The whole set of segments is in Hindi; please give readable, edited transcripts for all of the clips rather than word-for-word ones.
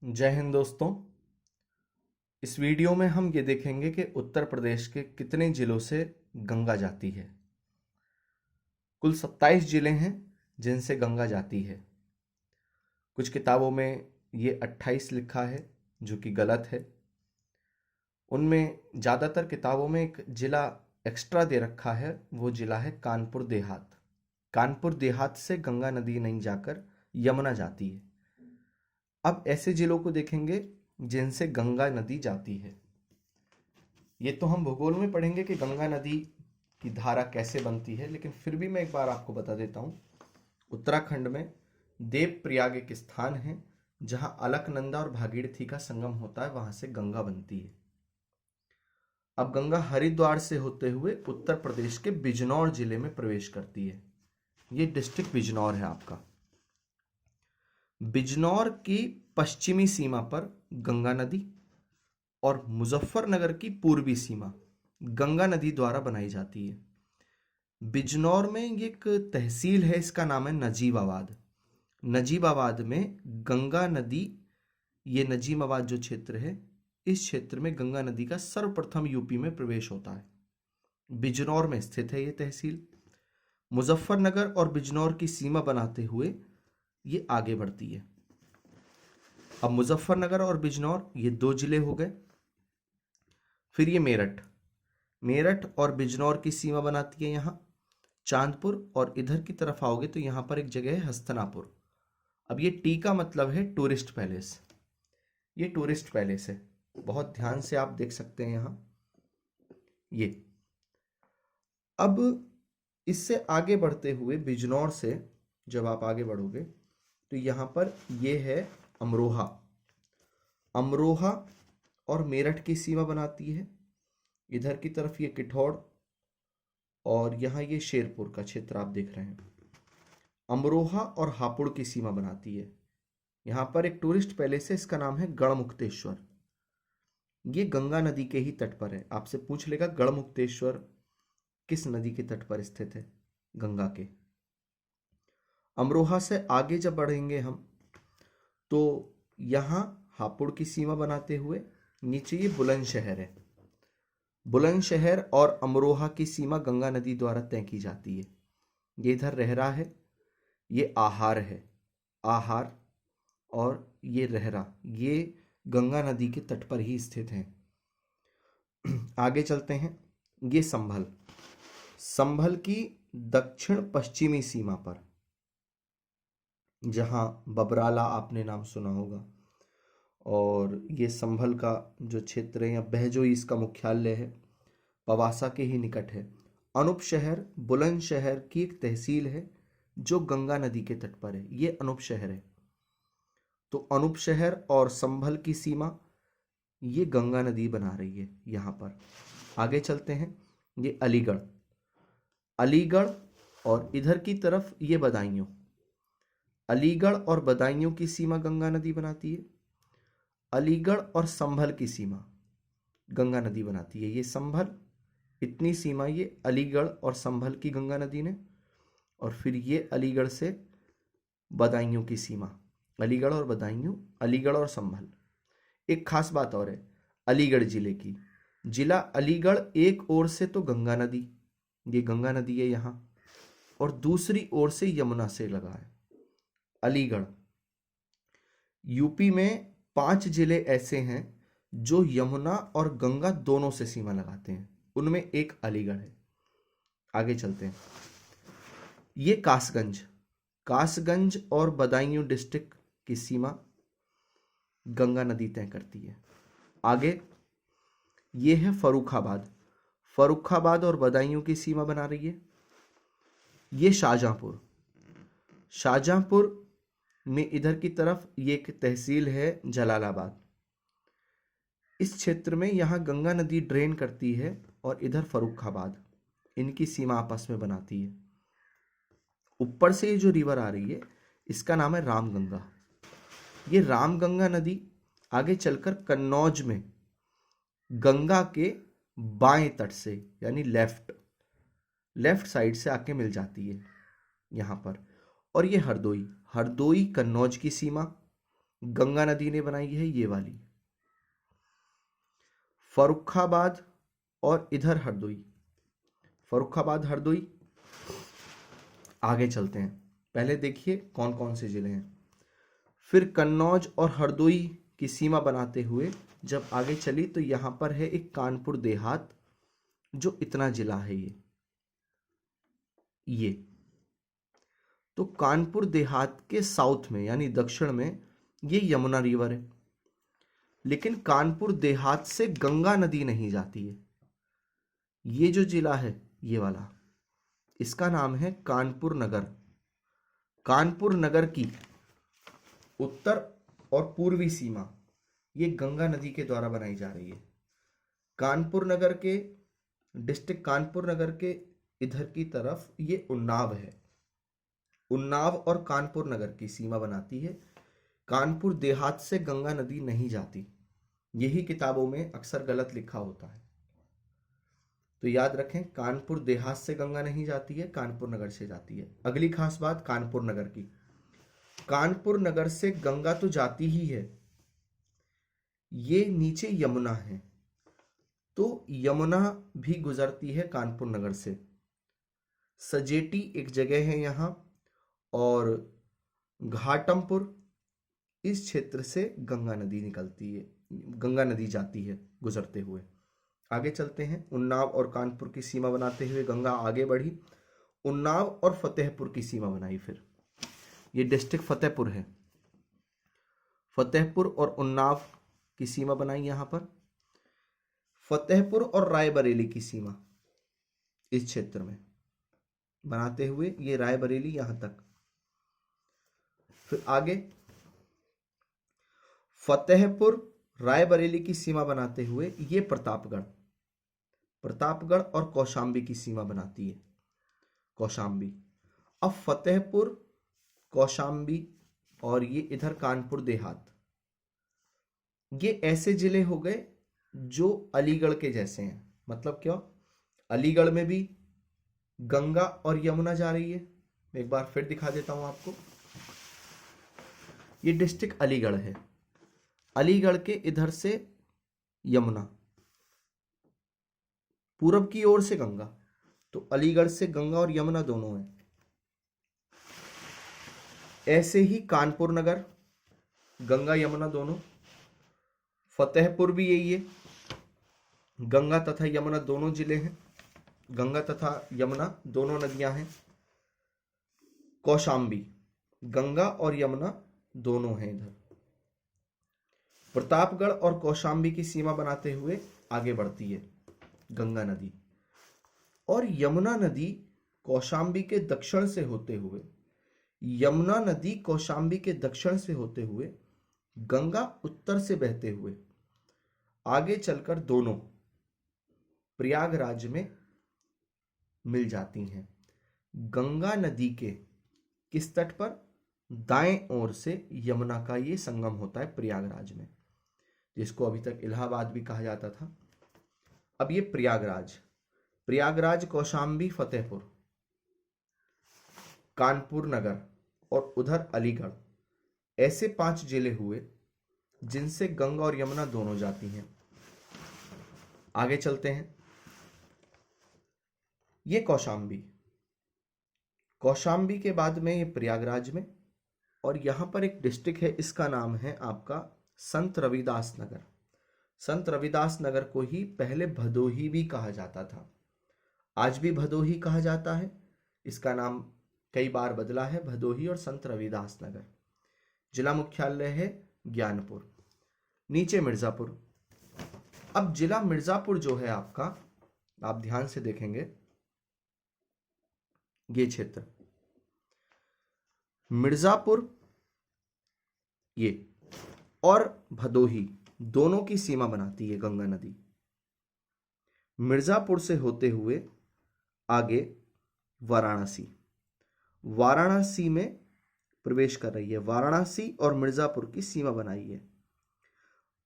जय हिंद दोस्तों। इस वीडियो में हम ये देखेंगे कि उत्तर प्रदेश के कितने जिलों से गंगा जाती है। कुल 27 जिले हैं जिनसे गंगा जाती है। कुछ किताबों में ये 28 लिखा है जो कि गलत है। उनमें ज़्यादातर किताबों में एक जिला एक्स्ट्रा दे रखा है, वो जिला है कानपुर देहात। कानपुर देहात से गंगा नदी नहीं जाकर यमुना जाती है। अब ऐसे जिलों को देखेंगे जिनसे गंगा नदी जाती है। ये तो हम भूगोल में पढ़ेंगे कि गंगा नदी की धारा कैसे बनती है, लेकिन फिर भी मैं एक बार आपको बता देता हूँ। उत्तराखंड में देवप्रयाग एक स्थान है जहाँ अलकनंदा और भागीरथी का संगम होता है, वहां से गंगा बनती है। अब गंगा हरिद्वार से होते हुए उत्तर प्रदेश के बिजनौर जिले में प्रवेश करती है। ये डिस्ट्रिक्ट बिजनौर है आपका। बिजनौर की पश्चिमी सीमा पर गंगा नदी और मुजफ्फरनगर की पूर्वी सीमा गंगा नदी द्वारा बनाई जाती है। बिजनौर में ये एक तहसील है, इसका नाम है नजीबाबाद। नजीबाबाद में गंगा नदी, ये नजीबाबाद जो क्षेत्र है, इस क्षेत्र में गंगा नदी का सर्वप्रथम यूपी में प्रवेश होता है। बिजनौर में स्थित है ये तहसील। मुजफ्फरनगर और बिजनौर की सीमा बनाते हुए ये आगे बढ़ती है। अब मुजफ्फरनगर और बिजनौर ये दो जिले हो गए। फिर ये मेरठ और बिजनौर की सीमा बनाती है यहाँ चांदपुर, और इधर की तरफ आओगे तो यहाँ पर एक जगह है हस्तिनापुर। अब ये टी का मतलब है टूरिस्ट पैलेस। ये टूरिस्ट पैलेस है, बहुत ध्यान से आप देख सकते हैं यहाँ ये। अब इससे आगे बढ़ते हुए बिजनौर से जब आप आगे बढ़ोगे तो यहाँ पर ये है अमरोहा। अमरोहा और मेरठ की सीमा बनाती है। इधर की तरफ ये किठौड़ और यहाँ ये शेरपुर का क्षेत्र आप देख रहे हैं। अमरोहा और हापुड़ की सीमा बनाती है। यहाँ पर एक टूरिस्ट पैलेस है, इसका नाम है गढ़मुक्तेश्वर। ये गंगा नदी के ही तट पर है। आपसे पूछ लेगा गढ़मुक्तेश्वर किस नदी के तट पर स्थित है? गंगा के। अमरोहा से आगे जब बढ़ेंगे हम तो यहाँ हापुड़ की सीमा बनाते हुए नीचे ये बुलंदशहर है। बुलंदशहर और अमरोहा की सीमा गंगा नदी द्वारा तय की जाती है। ये इधर रहरा है, ये आहार है, आहार, और ये रहरा, ये गंगा नदी के तट पर ही स्थित हैं। आगे चलते हैं। ये संभल, संभल की दक्षिण पश्चिमी सीमा पर, जहां बबराला आपने नाम सुना होगा, और ये संभल का जो क्षेत्र है, या बहजोई इसका मुख्यालय है, पवासा के ही निकट है। अनूप शहर बुलंदशहर की एक तहसील है जो गंगा नदी के तट पर है। ये अनूप शहर है। तो अनूप शहर और संभल की सीमा ये गंगा नदी बना रही है यहाँ पर। आगे चलते हैं। ये अलीगढ़, अलीगढ़ और इधर की तरफ ये बदायूं। अलीगढ़ और बदायूं की सीमा गंगा नदी बनाती है। अलीगढ़ और संभल की सीमा गंगा नदी बनाती है। ये संभल, इतनी सीमा ये अलीगढ़ और संभल की गंगा नदी ने, और फिर ये अलीगढ़ से बदायूं की सीमा, अलीगढ़ और बदायूं, अलीगढ़ और संभल। एक खास बात और है अलीगढ़ जिले की। जिला अलीगढ़ एक ओर से तो गंगा नदी, ये गंगा नदी है यहाँ, और दूसरी ओर से यमुना से लगा है अलीगढ़। यूपी में 5 जिले ऐसे हैं जो यमुना और गंगा दोनों से सीमा लगाते हैं, उनमें एक अलीगढ़ है। आगे चलते हैं। ये कासगंज, कासगंज और बदायूं डिस्ट्रिक्ट की सीमा गंगा नदी तय करती है। आगे ये है फर्रुखाबाद, फर्रुखाबाद और बदायूं की सीमा बना रही है। ये शाहजहांपुर, शाहजहांपुर में इधर की तरफ ये एक तहसील है जलालाबाद। इस क्षेत्र में यहाँ गंगा नदी ड्रेन करती है, और इधर फर्रुखाबाद, इनकी सीमा आपस में बनाती है। ऊपर से ये जो रिवर आ रही है इसका नाम है रामगंगा। ये रामगंगा नदी आगे चलकर कन्नौज में गंगा के बाएं तट से, यानी लेफ्ट साइड से आके मिल जाती है यहाँ पर। और ये हरदोई, हरदोई कन्नौज की सीमा, गंगा नदी ने बनाई है, ये वाली। फर्रुखाबाद और इधर हरदोई, फर्रुखाबाद हरदोई। आगे चलते हैं, पहले देखिए कौन कौन से जिले हैं। फिर कन्नौज और हरदोई की सीमा बनाते हुए जब आगे चली तो यहां पर है एक कानपुर देहात, जो इतना जिला है ये। तो कानपुर देहात के साउथ में यानी दक्षिण में ये यमुना रिवर है, लेकिन कानपुर देहात से गंगा नदी नहीं जाती है। ये जो जिला है ये वाला, इसका नाम है कानपुर नगर। कानपुर नगर की उत्तर और पूर्वी सीमा ये गंगा नदी के द्वारा बनाई जा रही है। कानपुर नगर के डिस्ट्रिक्ट कानपुर नगर के इधर की तरफ ये उन्नाव है। उन्नाव और कानपुर नगर की सीमा बनाती है। कानपुर देहात से गंगा नदी नहीं जाती, यही किताबों में अक्सर गलत लिखा होता है। तो याद रखें, कानपुर देहात से गंगा नहीं जाती है, कानपुर नगर से जाती है। अगली खास बात कानपुर नगर की, कानपुर नगर से गंगा तो जाती ही है, ये नीचे यमुना है, तो यमुना भी गुजरती है कानपुर नगर से। सजेटी एक जगह है यहां, और घाटमपुर, इस क्षेत्र से गंगा नदी निकलती है, गंगा नदी जाती है गुजरते हुए। आगे चलते हैं, उन्नाव और कानपुर की सीमा बनाते हुए गंगा आगे बढ़ी, उन्नाव और फतेहपुर की सीमा बनाई। फिर ये डिस्ट्रिक्ट फतेहपुर है, फतेहपुर और उन्नाव की सीमा बनाई यहां पर। फतेहपुर और रायबरेली की सीमा इस क्षेत्र में बनाते हुए ये रायबरेली यहां तक। फिर आगे फतेहपुर रायबरेली की सीमा बनाते हुए ये प्रतापगढ़, प्रतापगढ़ और कौशाम्बी की सीमा बनाती है, कौशाम्बी। अब फतेहपुर, कौशाम्बी और ये इधर कानपुर देहात, ये ऐसे जिले हो गए जो अलीगढ़ के जैसे हैं। मतलब क्या, अलीगढ़ में भी गंगा और यमुना जा रही है। मैं एक बार फिर दिखा देता हूं आपको, ये डिस्ट्रिक्ट अलीगढ़ है, अलीगढ़ के इधर से यमुना, पूरब की ओर से गंगा, तो अलीगढ़ से गंगा और यमुना दोनों हैं। ऐसे ही कानपुर नगर, गंगा यमुना दोनों। फतेहपुर भी यही है, गंगा तथा यमुना दोनों जिले हैं, गंगा तथा यमुना दोनों नदियां हैं। कौशाम्बी, गंगा और यमुना दोनों हैं इधर। प्रतापगढ़ और कौशाम्बी की सीमा बनाते हुए आगे बढ़ती है गंगा नदी, और यमुना नदी कौशाम्बी के दक्षिण से होते हुए, यमुना नदी कौशाम्बी के दक्षिण से होते हुए गंगा उत्तर से बहते हुए आगे चलकर दोनों प्रयागराज में मिल जाती हैं। गंगा नदी के किस तट पर, दाएं ओर से यमुना का ये संगम होता है प्रयागराज में, जिसको अभी तक इलाहाबाद भी कहा जाता था। अब ये प्रयागराज, प्रयागराज, कौशाम्बी, फतेहपुर, कानपुर नगर और उधर अलीगढ़, ऐसे 5 जिले हुए जिनसे गंगा और यमुना दोनों जाती हैं। आगे चलते हैं, ये कौशाम्बी, कौशाम्बी के बाद में ये प्रयागराज में, और यहां पर एक डिस्ट्रिक्ट है, इसका नाम है आपका संत रविदास नगर। संत रविदास नगर को ही पहले भदोही भी कहा जाता था, आज भी भदोही कहा जाता है, इसका नाम कई बार बदला है, भदोही और संत रविदास नगर। जिला मुख्यालय है ज्ञानपुर, नीचे मिर्जापुर। अब जिला मिर्जापुर जो है आपका, आप ध्यान से देखेंगे ये क्षेत्र, मिर्जापुर ये और भदोही दोनों की सीमा बनाती है गंगा नदी। मिर्जापुर से होते हुए आगे वाराणसी, वाराणसी में प्रवेश कर रही है, वाराणसी और मिर्जापुर की सीमा बनाई है।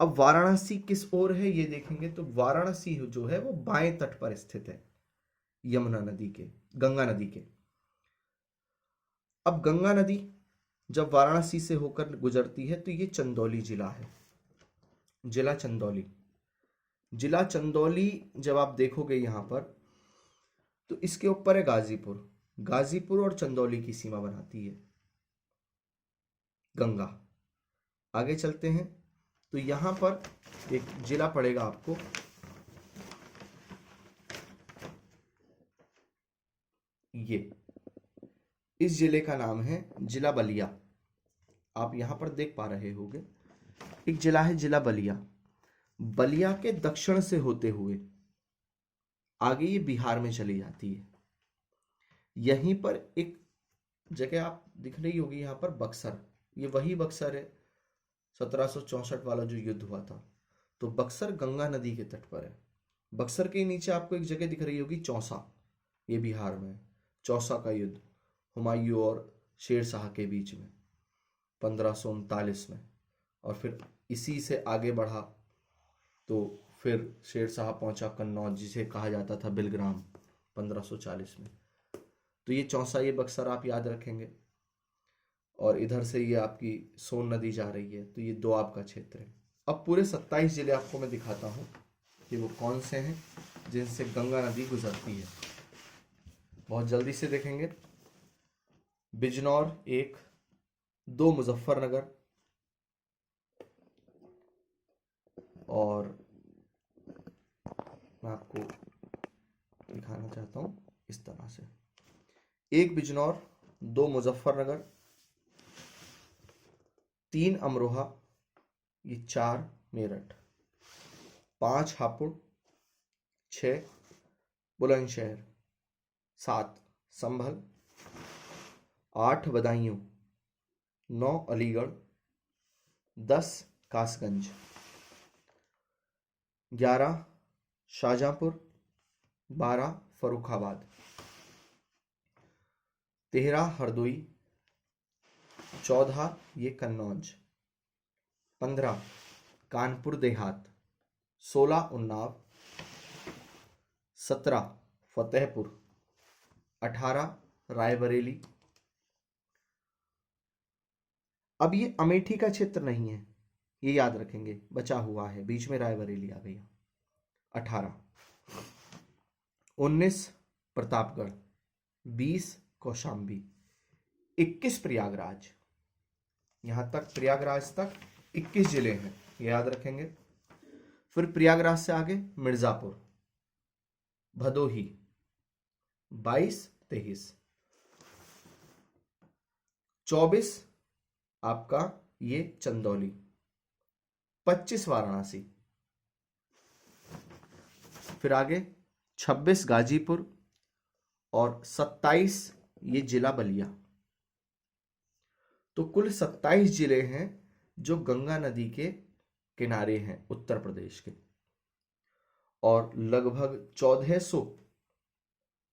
अब वाराणसी किस ओर है ये देखेंगे तो वाराणसी जो है वो बाएं तट पर स्थित है यमुना नदी के, गंगा नदी के। अब गंगा नदी जब वाराणसी से होकर गुजरती है तो ये चंदौली जिला है, जिला चंदौली। जिला चंदौली जब आप देखोगे यहाँ पर तो इसके ऊपर है गाजीपुर। गाजीपुर और चंदौली की सीमा बनाती है गंगा। आगे चलते हैं तो यहाँ पर एक जिला पड़ेगा आपको, ये इस जिले का नाम है जिला बलिया। आप यहां पर देख पा रहे होंगे एक जिला है जिला बलिया। बलिया के दक्षिण से होते हुए आगे ये बिहार में चली जाती है। यहीं पर एक जगह आप दिख रही होगी यहाँ पर बक्सर, ये वही बक्सर है 1764 वाला जो युद्ध हुआ था। तो बक्सर गंगा नदी के तट पर है। बक्सर के नीचे आपको एक जगह दिख रही होगी चौसा, ये बिहार में है। चौसा का युद्ध हुमायूं और शेर शाह के बीच में 1539 में, और फिर इसी से आगे बढ़ा तो फिर शेर शाह पहुंचा कन्नौज, जिसे कहा जाता था बिलग्राम, 1540 में। तो ये चौसा, ये बक्सर आप याद रखेंगे। और इधर से ये आपकी सोन नदी जा रही है, तो ये दोआब का क्षेत्र है। अब पूरे 27 जिले आपको मैं दिखाता हूँ कि वो कौन से हैं जिनसे गंगा नदी गुजरती है। बहुत जल्दी से देखेंगे। बिजनौर 1, 2 मुजफ्फरनगर, और मैं आपको दिखाना चाहता हूँ इस तरह से, 1 बिजनौर, 2 मुजफ्फरनगर, 3 अमरोहा, ये 4 मेरठ, 5 हापुड़, 6 बुलंदशहर, 7 संभल, 8 बदायूं, 9 अलीगढ़, 10 कासगंज, 11 शाहजहांपुर, 12 फर्रुखाबाद, 13 हरदोई, 14 ये कन्नौज, 15 कानपुर देहात, 16 उन्नाव, 17 फतेहपुर, 18 रायबरेली। अब ये अमेठी का क्षेत्र नहीं है, ये याद रखेंगे, बचा हुआ है, बीच में रायबरेली आ गई। 18 19 प्रतापगढ़, 20 कौशाम्बी, 21 प्रयागराज। यहां तक प्रयागराज तक 21 जिले हैं, ये याद रखेंगे। फिर प्रयागराज से आगे मिर्जापुर, भदोही, 22 23, 24 आपका ये चंदौली, 25 वाराणसी, फिर आगे 26 गाजीपुर, और 27 ये जिला बलिया। तो कुल 27 जिले हैं जो गंगा नदी के किनारे हैं उत्तर प्रदेश के, और लगभग 1400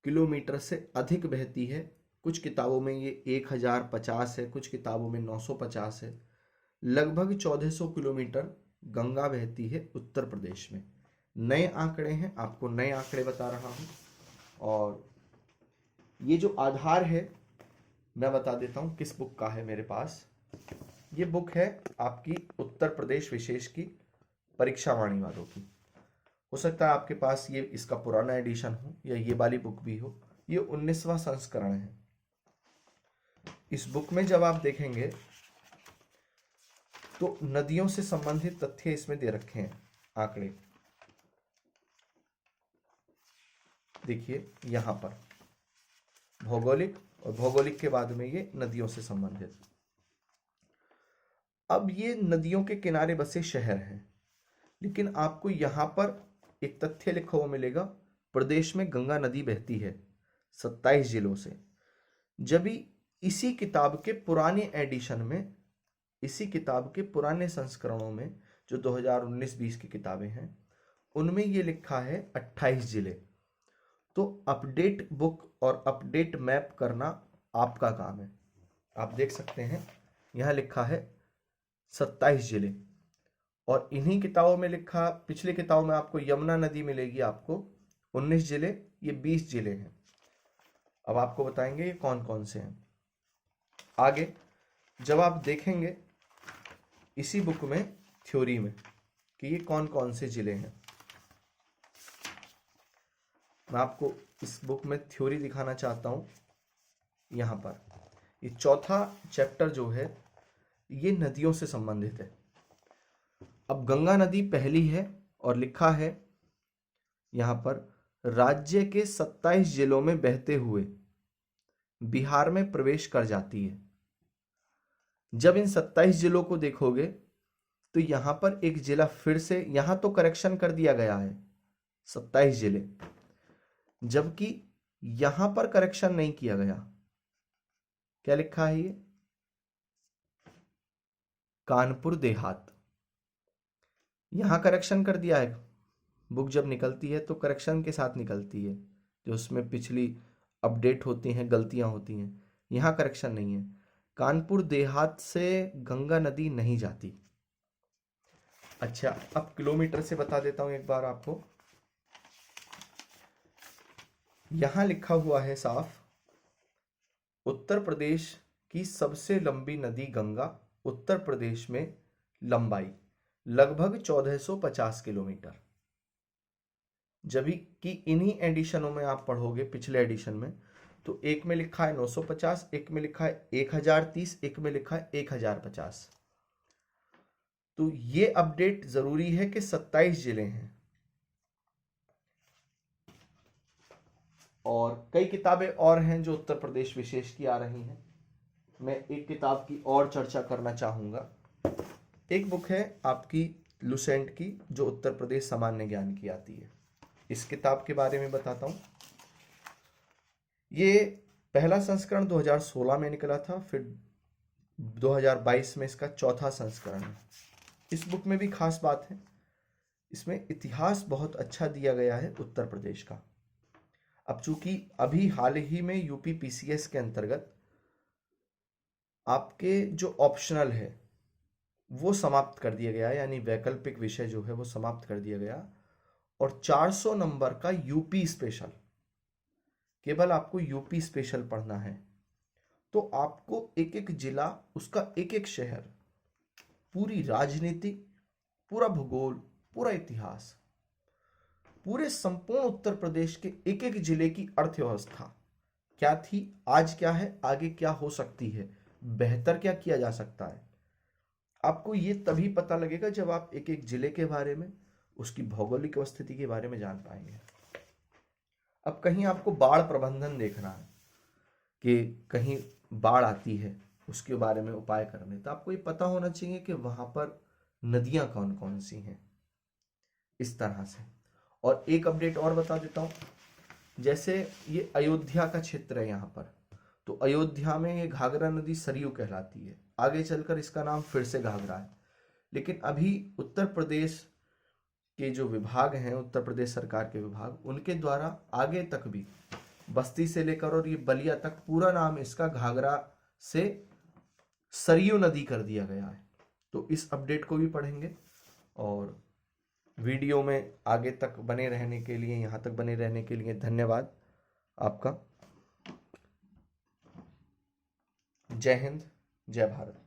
किलोमीटर से अधिक बहती है। कुछ किताबों में ये 1050 है, कुछ किताबों में 950 है। लगभग 1400 किलोमीटर गंगा बहती है उत्तर प्रदेश में। नए आंकड़े हैं, आपको नए आंकड़े बता रहा हूं। और ये जो आधार है मैं बता देता हूं किस बुक का है मेरे पास। ये बुक है आपकी उत्तर प्रदेश विशेष की परीक्षा वाणी वालों की। हो सकता है आपके पास ये इसका पुराना एडिशन हो या ये वाली बुक भी हो। ये 19वां संस्करण है। इस बुक में जब आप देखेंगे तो नदियों से संबंधित तथ्य इसमें दे रखे हैं, आंकड़े देखिए यहां पर भौगोलिक, और भौगोलिक के बाद में ये नदियों से संबंधित। अब ये नदियों के किनारे बसे शहर हैं, लेकिन आपको यहां पर एक तथ्य लिखा हुआ मिलेगा, प्रदेश में गंगा नदी बहती है 27 जिलों से। जब इसी किताब के पुराने एडिशन में, इसी किताब के पुराने संस्करणों में जो 2019-20 की किताबें हैं उनमें ये लिखा है 28 जिले। तो अपडेट बुक और अपडेट मैप करना आपका काम है। आप देख सकते हैं यहां लिखा है 27 जिले, और इन्हीं किताबों में लिखा, पिछली किताबों में आपको यमुना नदी मिलेगी आपको 19 जिले, ये 20 जिले हैं। अब आपको बताएंगे ये कौन कौन से हैं। आगे जब आप देखेंगे इसी बुक में थ्योरी में कि ये कौन कौन से जिले हैं, मैं आपको इस बुक में थ्योरी दिखाना चाहता हूं। यहां पर ये चौथा चैप्टर जो है ये नदियों से संबंधित है। अब गंगा नदी पहली है और लिखा है यहां पर, राज्य के 27 जिलों में बहते हुए बिहार में प्रवेश कर जाती है। जब इन 27 जिलों को देखोगे तो यहां पर एक जिला फिर से, यहां तो करेक्शन कर दिया गया है 27 जिले, जबकि यहां पर करेक्शन नहीं किया गया। क्या लिखा है ये? कानपुर देहात। यहां करेक्शन कर दिया है। बुक जब निकलती है तो करेक्शन के साथ निकलती है, जो उसमें पिछली अपडेट होती हैं, गलतियां होती हैं। यहां करेक्शन नहीं है। कानपुर देहात से गंगा नदी नहीं जाती। अच्छा, अब किलोमीटर से बता देता हूं एक बार आपको। यहां लिखा हुआ है साफ, उत्तर प्रदेश की सबसे लंबी नदी गंगा, उत्तर प्रदेश में लंबाई लगभग 1450 किलोमीटर। जब कि इन्हीं एडिशनों में आप पढ़ोगे, पिछले एडिशन में, तो एक में लिखा है 950, एक में लिखा है 1030, एक में लिखा है 1050। तो ये अपडेट जरूरी है कि 27 जिले हैं। और कई किताबें और हैं जो उत्तर प्रदेश विशेष की आ रही हैं। मैं एक किताब की और चर्चा करना चाहूंगा। एक बुक है आपकी लुसेंट की, जो उत्तर प्रदेश सामान्य ज्ञान की आती है। इस किताब के बारे में बताता हूं। ये पहला संस्करण 2016 में निकला था, फिर 2022 में इसका चौथा संस्करण है। इस बुक में भी खास बात है, इसमें इतिहास बहुत अच्छा दिया गया है उत्तर प्रदेश का। अब चूंकि अभी हाल ही में यूपी पीसीएस के अंतर्गत आपके जो ऑप्शनल है वो समाप्त कर दिया गया है, यानी वैकल्पिक विषय जो है वो समाप्त कर दिया गया, और 400 नंबर का यूपी स्पेशल, केवल आपको यूपी स्पेशल पढ़ना है। तो आपको एक एक जिला, उसका एक एक शहर, पूरी राजनीति, पूरा भूगोल, पूरा इतिहास, पूरे संपूर्ण उत्तर प्रदेश के एक एक जिले की अर्थव्यवस्था क्या थी, आज क्या है, आगे क्या हो सकती है, बेहतर क्या किया जा सकता है, आपको ये तभी पता लगेगा जब आप एक एक जिले के बारे में, उसकी भौगोलिक स्थिति के बारे में जान पाएंगे। अब कहीं आपको बाढ़ प्रबंधन देखना है कि कहीं बाढ़ आती है, उसके बारे में उपाय करने, तो आपको ये पता होना चाहिए कि वहां पर नदियां कौन कौन सी हैं, इस तरह से। और एक अपडेट और बता देता हूं, जैसे ये अयोध्या का क्षेत्र है यहाँ पर, तो अयोध्या में ये घाघरा नदी सरयू कहलाती है। आगे चलकर इसका नाम फिर से घाघरा है। लेकिन अभी उत्तर प्रदेश के जो विभाग हैं, उत्तर प्रदेश सरकार के विभाग, उनके द्वारा आगे तक भी बस्ती से लेकर और ये बलिया तक पूरा नाम इसका घाघरा से सरयू नदी कर दिया गया है। तो इस अपडेट को भी पढ़ेंगे। और वीडियो में आगे तक बने रहने के लिए, यहाँ तक बने रहने के लिए धन्यवाद आपका। जय हिंद, जय भारत।